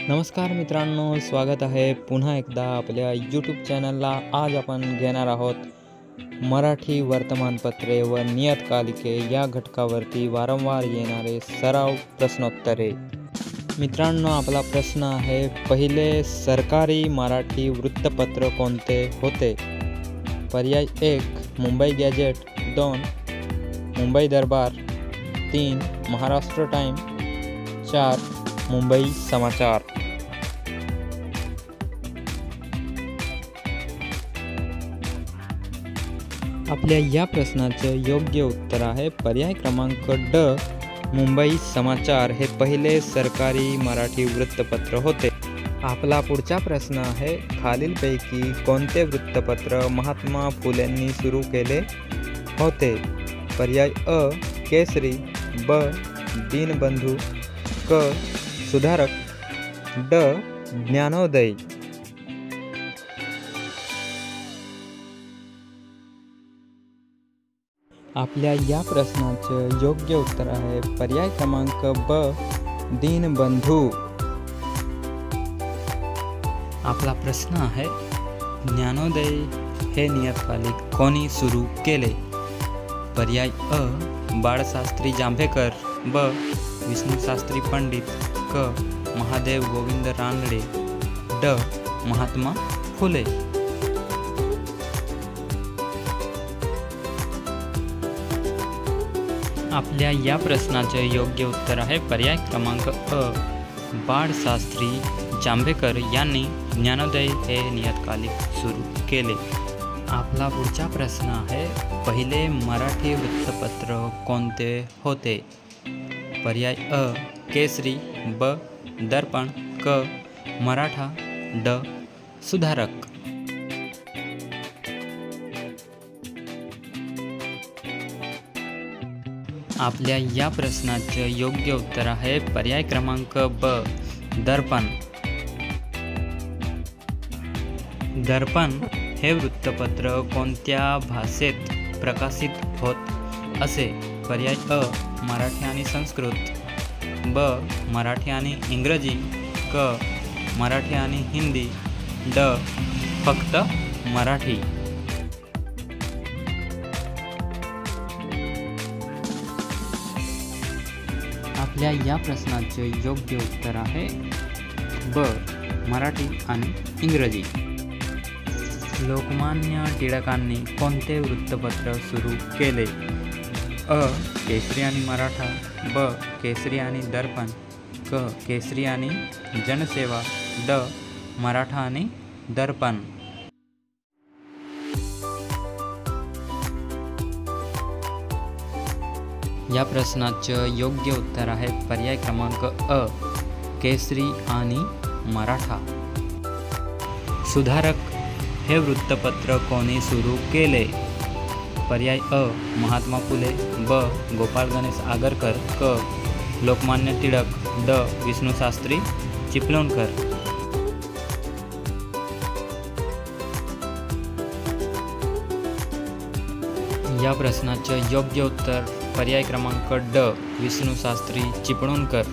नमस्कार मित्रांनो, स्वागत आहे पुन्हा एकदा आपल्या यूट्यूब चॅनलला. आज आपण घेणार आहोत मराठी वर्तमानपत्रे व नियतकालिके या घटकावरती वारंवार येणारे सराव प्रश्नोत्तरे. मित्रांनो, आपला प्रश्न आहे, पहिले सरकारी मराठी वृत्तपत्र कोणते होते? पर्याय 1 मुंबई गॅजेट, 2 मुंबई दरबार, 3 महाराष्ट्र टाइम, 4 मुंबई समाचार. आपल्या या प्रश्नाचे योग्य उत्तर आहे पर्याय क्रमांक ड, मुंबई समाचार हे पहिले सरकारी मराठी वृत्तपत्र होते. आपला पुढचा प्रश्न आहे, खालीलपैकी कोणते वृत्तपत्र महात्मा फुलेंनी सुरू केले होते? पर्याय अ केसरी, ब दीनबंधू, क सुधारक, ड ज्ञानोदय. आपल्या या प्रश्नाचे योग्य उत्तर आहे पर्याय क्रमांक ब दीनबंधू. आपला प्रश्न आहे, ज्ञानोदय हे नियतकालिक कोणी सुरू केले? पर्याय अ बाळशास्त्री जांभेकर, ब विष्णुशास्त्री पंडित, क महादेव गोविंद रानडे, ड महात्मा फुले. आपल्या या प्रश्नाचे योग्य उत्तर आहे पर्याय क्रमांक अ बाळशास्त्री जांभेकर यांनी ज्ञानोदय हे नियतकालिक सुरू केले. आपला पुढचा प्रश्न आहे, पहिले मराठी वृत्तपत्र कोणते होते? पर्याय अ केसरी, ब दर्पण, क मराठा, ड सुधारक. आपल्या या प्रश्नाचे योग्य उत्तर आहे पर्याय क्रमांक ब दर्पण. दर्पण हे वृत्तपत्र कोणत्या भाषेत प्रकाशित होत असे? पर्याय अ मराठी आणि संस्कृत, ब मराठी आणि इंग्रजी, क मराठी आणि हिंदी, ड फक्त मराठी. आपल्या या प्रश्नाचे योग्य उत्तर आहे ब मराठी आणि इंग्रजी. लोकमान्य टिळकांनी कोणते वृत्तपत्र सुरू केले? अ केसरी आणि मराठा, ब केसरी आणि दर्पण, क केसरी आणि जनसेवा, ड मराठा आणि दर्पण. या प्रश्नाचे योग्य उत्तर आहे पर्याय क्रमांक अ केसरी आणि मराठा. सुधारक हे वृत्तपत्र कोणी सुरू केले? पर्याय अ महात्मा फुले, ब गोपाळ गणेश आगरकर, क लोकमान्य टिळक, ड विष्णुशास्त्री चिपळूणकर. या प्रश्नाचे योग्य उत्तर पर्याय क्रमांक ड विष्णुशास्त्री चिपळूणकर.